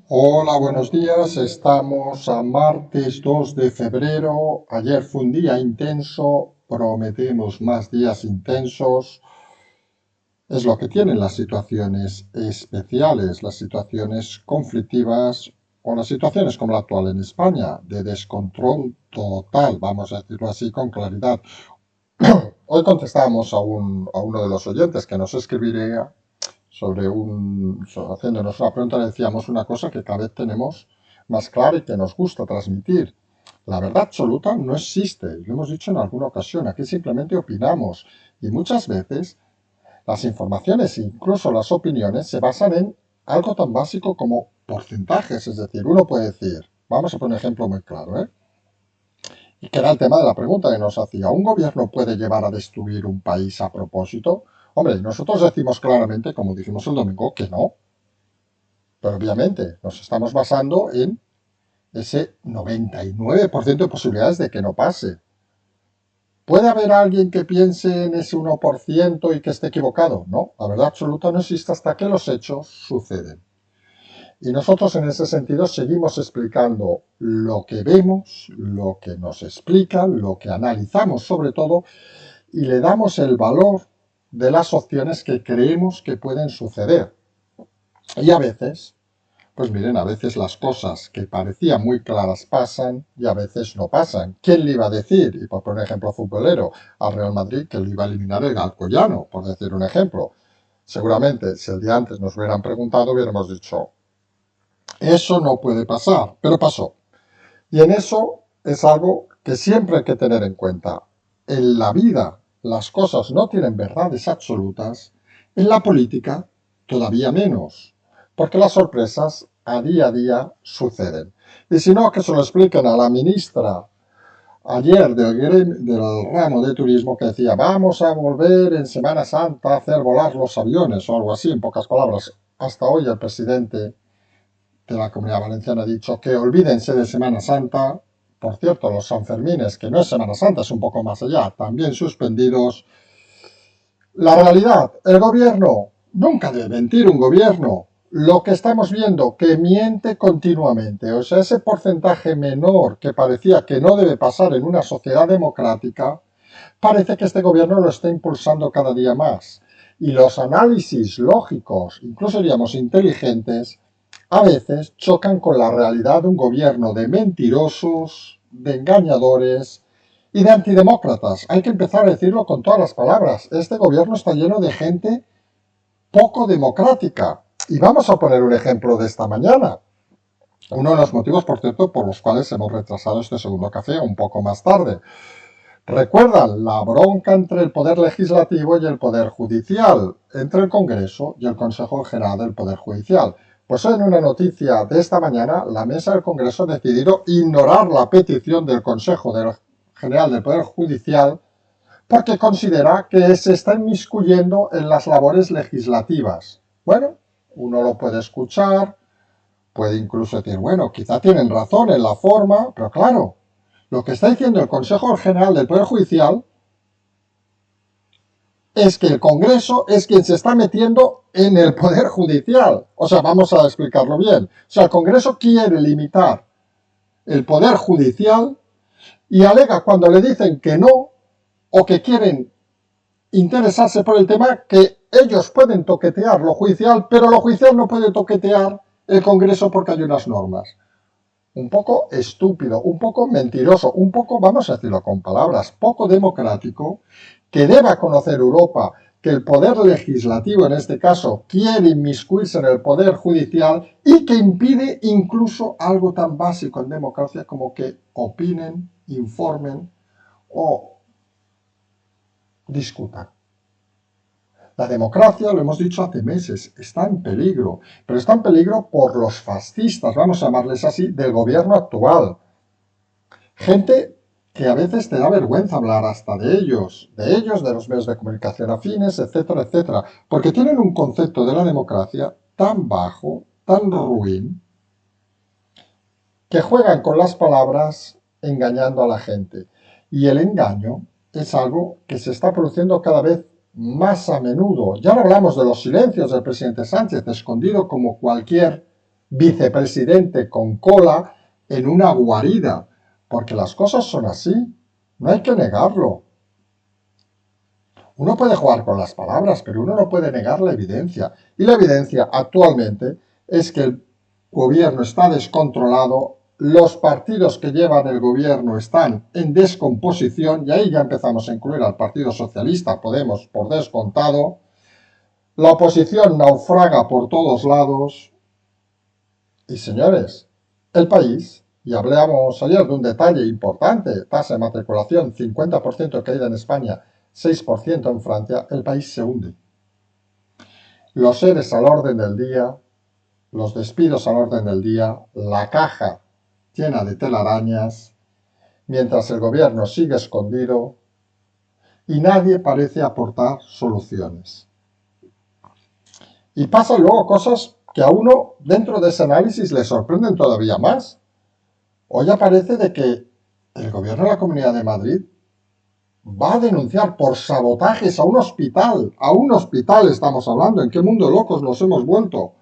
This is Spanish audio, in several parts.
Hola, buenos días. Estamos a martes 2 de febrero. Ayer fue un día intenso, prometemos más días intensos. Es lo que tienen las situaciones especiales, las situaciones conflictivas o las situaciones como la actual en España, de descontrol total, vamos a decirlo así con claridad. Hoy contestábamos a uno de los oyentes que nos escribiría haciéndonos una pregunta, le decíamos una cosa que cada vez tenemos más clara y que nos gusta transmitir. La verdad absoluta no existe, y lo hemos dicho en alguna ocasión, aquí simplemente opinamos. Y muchas veces las informaciones e incluso las opiniones se basan en algo tan básico como porcentajes, es decir, uno puede decir, vamos a poner un ejemplo muy claro, y que era el tema de la pregunta que nos hacía, ¿un gobierno puede llevar a destruir un país a propósito? Hombre, nosotros decimos claramente, como dijimos el domingo, que no, pero obviamente nos estamos basando en ese 99% de posibilidades de que no pase. ¿Puede haber alguien que piense en ese 1% y que esté equivocado? No, la verdad absoluta no existe hasta que los hechos suceden. Y nosotros en ese sentido seguimos explicando lo que vemos, lo que nos explican, lo que analizamos sobre todo, y le damos el valor de las opciones que creemos que pueden suceder. Y a veces pues miren, a veces las cosas que parecían muy claras pasan y a veces no pasan. ¿Quién le iba a decir, y por poner un ejemplo futbolero, al Real Madrid que le iba a eliminar el Alcoyano, por decir un ejemplo? Seguramente, si el día antes nos hubieran preguntado, hubiéramos dicho, eso no puede pasar, pero pasó. Y en eso es algo que siempre hay que tener en cuenta. En la vida las cosas no tienen verdades absolutas, en la política todavía menos, porque las sorpresas a día suceden. Y si no, que se lo expliquen a la ministra ayer del ramo de turismo que decía vamos a volver en Semana Santa a hacer volar los aviones o algo así, en pocas palabras. Hasta hoy el presidente de la Comunidad Valenciana ha dicho que olvídense de Semana Santa. Por cierto, los Sanfermines, que no es Semana Santa, es un poco más allá, también suspendidos. La realidad, el gobierno, nunca debe mentir un gobierno. Lo que estamos viendo, que miente continuamente, o sea, ese porcentaje menor que parecía que no debe pasar en una sociedad democrática, parece que este gobierno lo está impulsando cada día más. Y los análisis lógicos, incluso diríamos inteligentes, a veces chocan con la realidad de un gobierno de mentirosos, de engañadores y de antidemócratas. Hay que empezar a decirlo con todas las palabras. Este gobierno está lleno de gente poco democrática. Y vamos a poner un ejemplo de esta mañana. Uno de los motivos, por cierto, por los cuales hemos retrasado este segundo café un poco más tarde. ¿Recuerdan la bronca entre el Poder Legislativo y el Poder Judicial, entre el Congreso y el Consejo General del Poder Judicial? Pues hoy en una noticia de esta mañana, la Mesa del Congreso ha decidido ignorar la petición del Consejo General del Poder Judicial porque considera que se está inmiscuyendo en las labores legislativas. Bueno, uno lo puede escuchar, puede incluso decir, bueno, quizá tienen razón en la forma, pero claro, lo que está diciendo el Consejo General del Poder Judicial es que el Congreso es quien se está metiendo en el Poder Judicial. O sea, vamos a explicarlo bien. O sea, el Congreso quiere limitar el Poder Judicial y alega cuando le dicen que no o que quieren interesarse por el tema que ellos pueden toquetear lo judicial, pero lo judicial no puede toquetear el Congreso porque hay unas normas. Un poco estúpido, un poco mentiroso, un poco, vamos a decirlo con palabras, poco democrático, que deba conocer Europa que el poder legislativo, en este caso, quiere inmiscuirse en el poder judicial y que impide incluso algo tan básico en democracia como que opinen, informen o discutan. La democracia, lo hemos dicho hace meses, está en peligro, pero está en peligro por los fascistas, vamos a llamarles así, del gobierno actual. Gente que a veces te da vergüenza hablar hasta de los medios de comunicación afines, etcétera, etcétera, porque tienen un concepto de la democracia tan bajo, tan ruin, que juegan con las palabras engañando a la gente. Y el engaño es algo que se está produciendo cada vez más a menudo. Ya no hablamos de los silencios del presidente Sánchez, escondido como cualquier vicepresidente con cola en una guarida, porque las cosas son así, no hay que negarlo. Uno puede jugar con las palabras, pero uno no puede negar la evidencia. Y la evidencia actualmente es que el gobierno está descontrolado, los partidos que llevan el gobierno están en descomposición, y ahí ya empezamos a incluir al Partido Socialista, Podemos por descontado, la oposición naufraga por todos lados, y señores, el país, y hablábamos ayer de un detalle importante, tasa de matriculación 50% caída en España, 6% en Francia, el país se hunde. Los ERES al orden del día, los despidos al orden del día, la caja llena de telarañas, mientras el gobierno sigue escondido y nadie parece aportar soluciones. Y pasan luego cosas que a uno dentro de ese análisis le sorprenden todavía más. Hoy aparece de que el gobierno de la Comunidad de Madrid va a denunciar por sabotajes a un hospital estamos hablando, ¿en qué mundo locos nos hemos vuelto?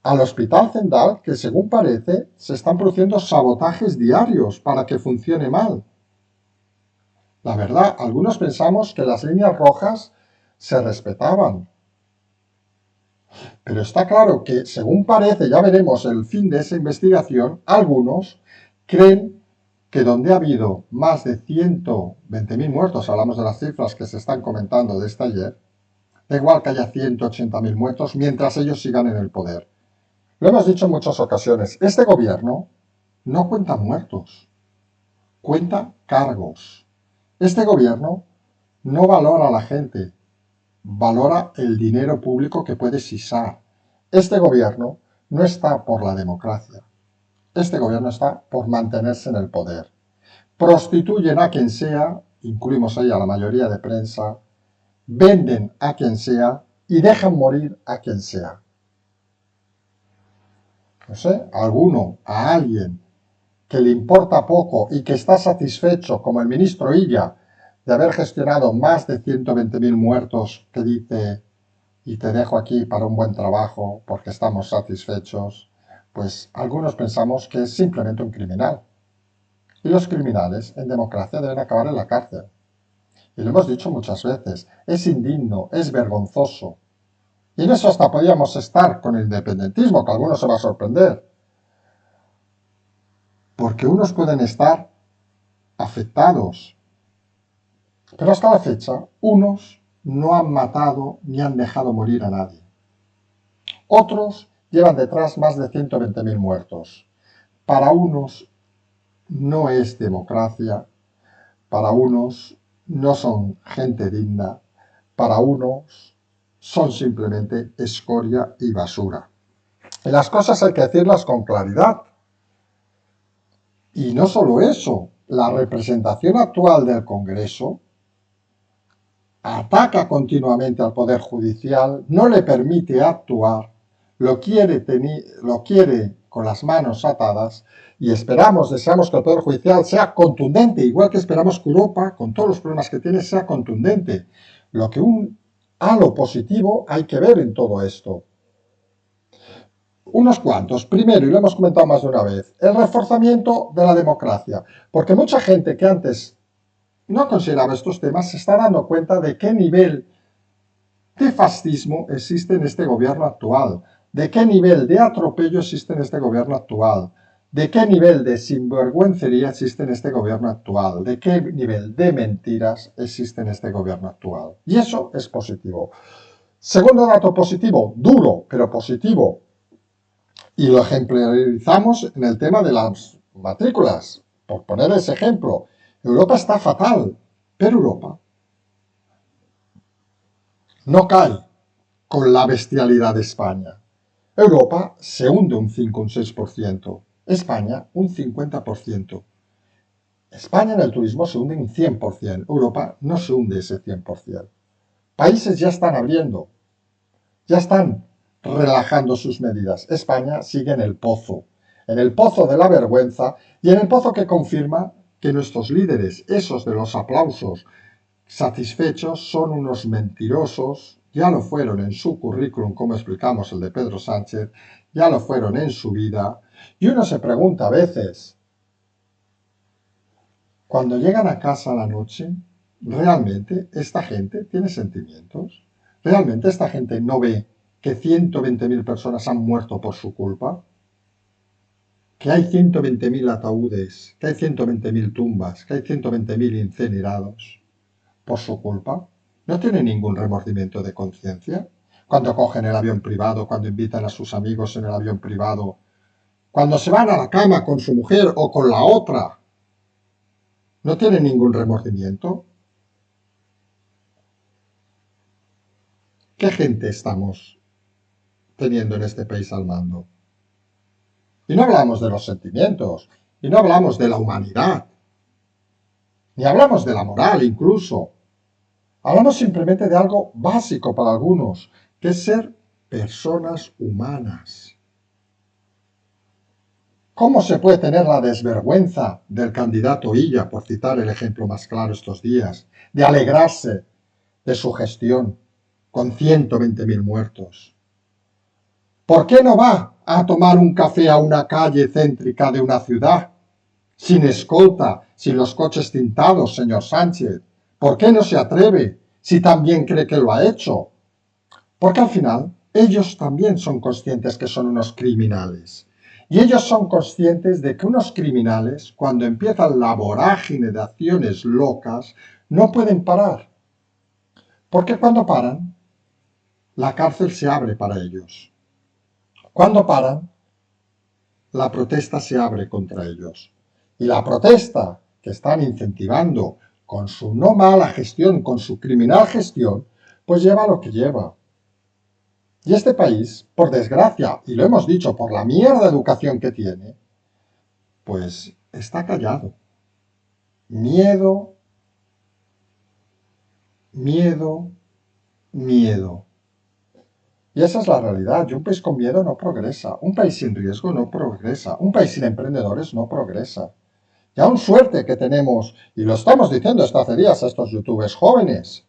Al Hospital Zendal, que según parece se están produciendo sabotajes diarios para que funcione mal. La verdad, algunos pensamos que las líneas rojas se respetaban. Pero está claro que, según parece, ya veremos el fin de esa investigación, algunos creen que donde ha habido más de 120.000 muertos, hablamos de las cifras que se están comentando de ayer, da igual que haya 180.000 muertos mientras ellos sigan en el poder. Lo hemos dicho en muchas ocasiones, este gobierno no cuenta muertos, cuenta cargos. Este gobierno no valora a la gente, valora el dinero público que puede sisar. Este gobierno no está por la democracia. Este gobierno está por mantenerse en el poder. Prostituyen a quien sea, incluimos ahí a la mayoría de prensa, venden a quien sea y dejan morir a quien sea. No sé, a alguien que le importa poco y que está satisfecho, como el ministro Illa, de haber gestionado más de 120.000 muertos, que dice, y te dejo aquí para un buen trabajo porque estamos satisfechos, pues algunos pensamos que es simplemente un criminal. Y los criminales en democracia deben acabar en la cárcel. Y lo hemos dicho muchas veces, es indigno, es vergonzoso. Y en eso hasta podíamos estar con el independentismo, que a algunos se va a sorprender. Porque unos pueden estar afectados. Pero hasta la fecha, unos no han matado ni han dejado morir a nadie. Otros llevan detrás más de 120.000 muertos. Para unos no es democracia, para unos no son gente digna, para unos son simplemente escoria y basura. Y las cosas hay que decirlas con claridad. Y no solo eso, la representación actual del Congreso ataca continuamente al Poder Judicial, no le permite actuar, lo quiere con las manos atadas y deseamos que el Poder Judicial sea contundente, igual que esperamos que Europa, con todos los problemas que tiene, sea contundente. Lo que un halo positivo hay que ver en todo esto. Unos cuantos. Primero, y lo hemos comentado más de una vez, el reforzamiento de la democracia. Porque mucha gente que antes no consideraba estos temas se está dando cuenta de qué nivel de fascismo existe en este gobierno actual, de qué nivel de atropello existe en este gobierno actual, de qué nivel de sinvergüencería existe en este gobierno actual, de qué nivel de mentiras existe en este gobierno actual. Y eso es positivo. Segundo dato positivo, duro, pero positivo, y lo ejemplarizamos en el tema de las matrículas. Por poner ese ejemplo, Europa está fatal, pero Europa no cae con la bestialidad de España. Europa se hunde un 5, un 6%. España un 50%. España en el turismo se hunde un 100%. Europa no se hunde ese 100%. Países ya están abriendo, ya están relajando sus medidas. España sigue en el pozo de la vergüenza y en el pozo que confirma que nuestros líderes, esos de los aplausos satisfechos, son unos mentirosos, ya lo fueron en su currículum, como explicamos el de Pedro Sánchez, ya lo fueron en su vida, y uno se pregunta a veces, cuando llegan a casa a la noche, ¿realmente esta gente tiene sentimientos? ¿Realmente esta gente no ve que 120.000 personas han muerto por su culpa? ¿Que hay 120.000 ataúdes, que hay 120.000 tumbas, que hay 120.000 incinerados por su culpa? ¿No tienen ningún remordimiento de conciencia? Cuando cogen el avión privado, cuando invitan a sus amigos en el avión privado, cuando se van a la cama con su mujer o con la otra, ¿no tienen ningún remordimiento? ¿Qué gente estamos teniendo en este país al mando? Y no hablamos de los sentimientos, y no hablamos de la humanidad, ni hablamos de la moral incluso. Hablamos simplemente de algo básico para algunos, que es ser personas humanas. ¿Cómo se puede tener la desvergüenza del candidato Illa, por citar el ejemplo más claro estos días, de alegrarse de su gestión con 120.000 muertos? ¿Por qué no va a tomar un café a una calle céntrica de una ciudad? Sin escolta, sin los coches tintados, señor Sánchez. ¿Por qué no se atreve si también cree que lo ha hecho? Porque al final ellos también son conscientes que son unos criminales. Y ellos son conscientes de que unos criminales, cuando empiezan la vorágine de acciones locas, no pueden parar. Porque cuando paran, la cárcel se abre para ellos. Cuando paran, la protesta se abre contra ellos. Y la protesta que están incentivando con su no mala gestión, con su criminal gestión, pues lleva lo que lleva. Y este país, por desgracia, y lo hemos dicho, por la mierda de educación que tiene, pues está callado. Miedo, miedo, miedo. Y esa es la realidad. Y un país con miedo no progresa. Un país sin riesgo no progresa. Un país sin emprendedores no progresa. Y aún suerte que tenemos, y lo estamos diciendo hasta hace días a estos youtubers jóvenes,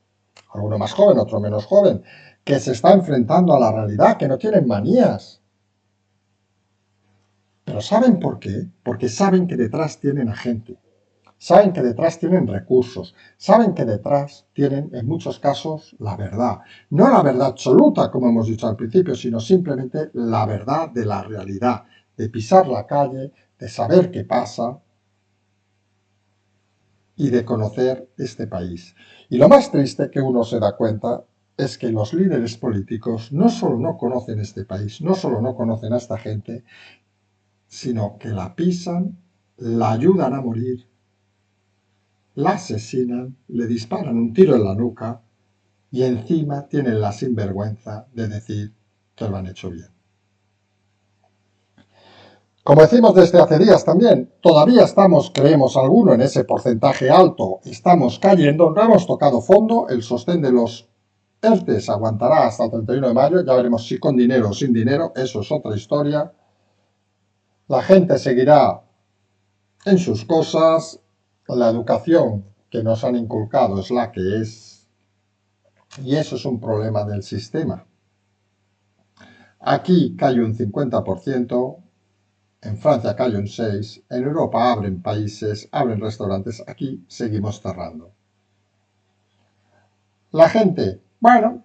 alguno más joven, otro menos joven, que se está enfrentando a la realidad, que no tienen manías. Pero ¿saben por qué? Porque saben que detrás tienen a gente, saben que detrás tienen recursos, saben que detrás tienen, en muchos casos, la verdad. No la verdad absoluta, como hemos dicho al principio, sino simplemente la verdad de la realidad, de pisar la calle, de saber qué pasa y de conocer este país. Y lo más triste que uno se da cuenta es que los líderes políticos no solo no conocen este país, no solo no conocen a esta gente, sino que la pisan, la ayudan a morir, la asesinan, le disparan un tiro en la nuca y encima tienen la sinvergüenza de decir que lo han hecho bien. Como decimos desde hace días también, todavía estamos, creemos alguno, en ese porcentaje alto, estamos cayendo, no hemos tocado fondo, el sostén de los ERTES aguantará hasta el 31 de mayo, ya veremos si con dinero o sin dinero, eso es otra historia. La gente seguirá en sus cosas, la educación que nos han inculcado es la que es, y eso es un problema del sistema. Aquí cae un 50%, en Francia cae un 6%, en Europa abren países, abren restaurantes, aquí seguimos cerrando. La gente, bueno,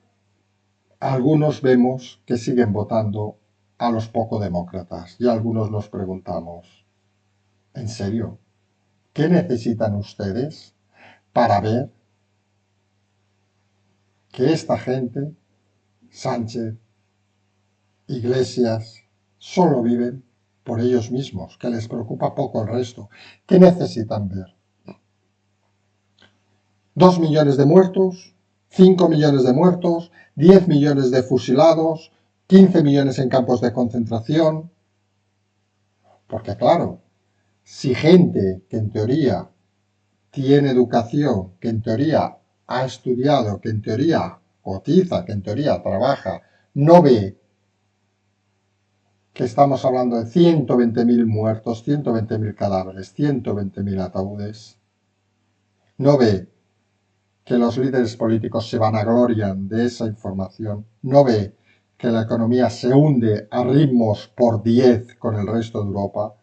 algunos vemos que siguen votando a los poco demócratas y algunos nos preguntamos, ¿en serio? ¿Qué necesitan ustedes para ver que esta gente, Sánchez, Iglesias, solo viven por ellos mismos, que les preocupa poco el resto? ¿Qué necesitan ver? ¿2 millones de muertos? ¿5 millones de muertos? ¿10 millones de fusilados? ¿15 millones en campos de concentración? Porque claro, si gente que en teoría tiene educación, que en teoría ha estudiado, que en teoría cotiza, que en teoría trabaja, no ve que estamos hablando de 120.000 muertos, 120.000 cadáveres, 120.000 ataúdes, no ve que los líderes políticos se vanaglorian de esa información, no ve que la economía se hunde a ritmos por 10 con el resto de Europa,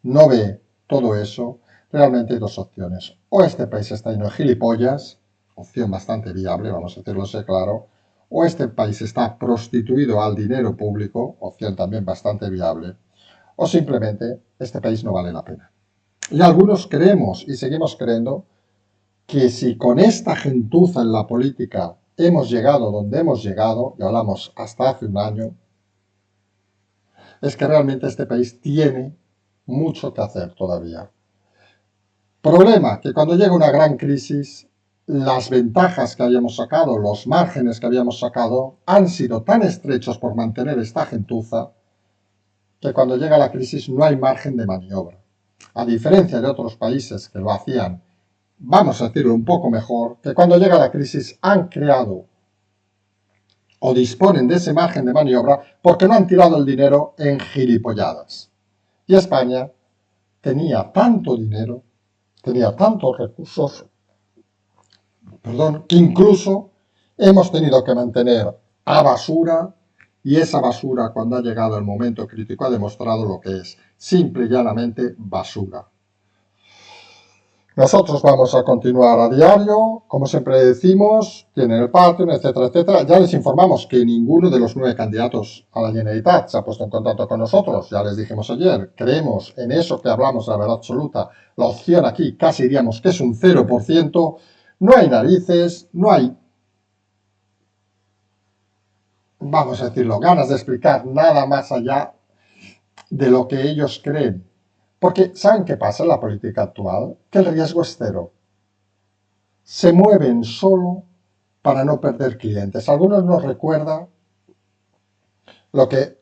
no ve todo eso, realmente hay dos opciones. O este país está lleno de gilipollas, opción bastante viable, vamos a decirlo así claro, o este país está prostituido al dinero público, opción también bastante viable, o simplemente este país no vale la pena. Y algunos creemos y seguimos creyendo que si con esta gentuza en la política hemos llegado donde hemos llegado, y hablamos hasta hace un año, es que realmente este país tiene mucho que hacer todavía. Problema, que cuando llega una gran crisis, las ventajas que habíamos sacado, los márgenes que habíamos sacado, han sido tan estrechos por mantener esta gentuza, que cuando llega la crisis no hay margen de maniobra. A diferencia de otros países que lo hacían, vamos a decirlo un poco mejor, que cuando llega la crisis han creado o disponen de ese margen de maniobra porque no han tirado el dinero en gilipolladas. Y España tenía tanto dinero, tenía tantos recursos, que incluso hemos tenido que mantener a basura, y esa basura, cuando ha llegado el momento crítico, ha demostrado lo que es, simple y llanamente basura. Nosotros vamos a continuar a diario, como siempre decimos, tienen el Patreon, etcétera, etcétera. Ya les informamos que ninguno de los 9 candidatos a la Generalitat se ha puesto en contacto con nosotros. Ya les dijimos ayer, creemos en eso que hablamos de la verdad absoluta. La opción aquí casi diríamos que es un 0%. No hay narices, no hay, vamos a decirlo, ganas de explicar nada más allá de lo que ellos creen. Porque, ¿saben qué pasa en la política actual? Que el riesgo es cero. Se mueven solo para no perder clientes. Algunos nos recuerda lo que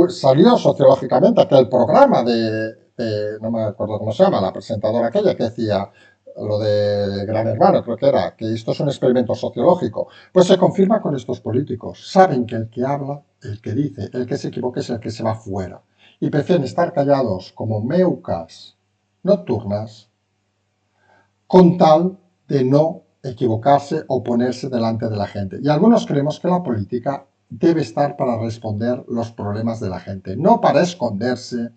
salió sociológicamente, aquel programa no me acuerdo cómo se llama, la presentadora aquella que decía lo de Gran Hermano, creo que era, que esto es un experimento sociológico. Pues se confirma con estos políticos. Saben que el que habla, el que dice, el que se equivoca es el que se va fuera. Y prefieren estar callados como meucas nocturnas con tal de no equivocarse o ponerse delante de la gente. Y algunos creemos que la política debe estar para responder los problemas de la gente, no para esconderse,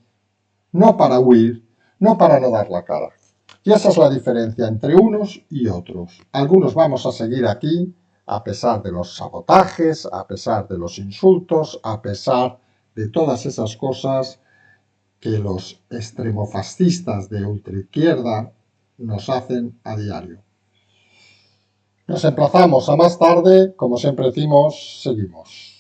no para huir, no para no dar la cara. Y esa es la diferencia entre unos y otros. Algunos vamos a seguir aquí a pesar de los sabotajes, a pesar de los insultos, a pesar de todas esas cosas que los extremofascistas de ultraizquierda nos hacen a diario. Nos emplazamos a más tarde, como siempre decimos, seguimos.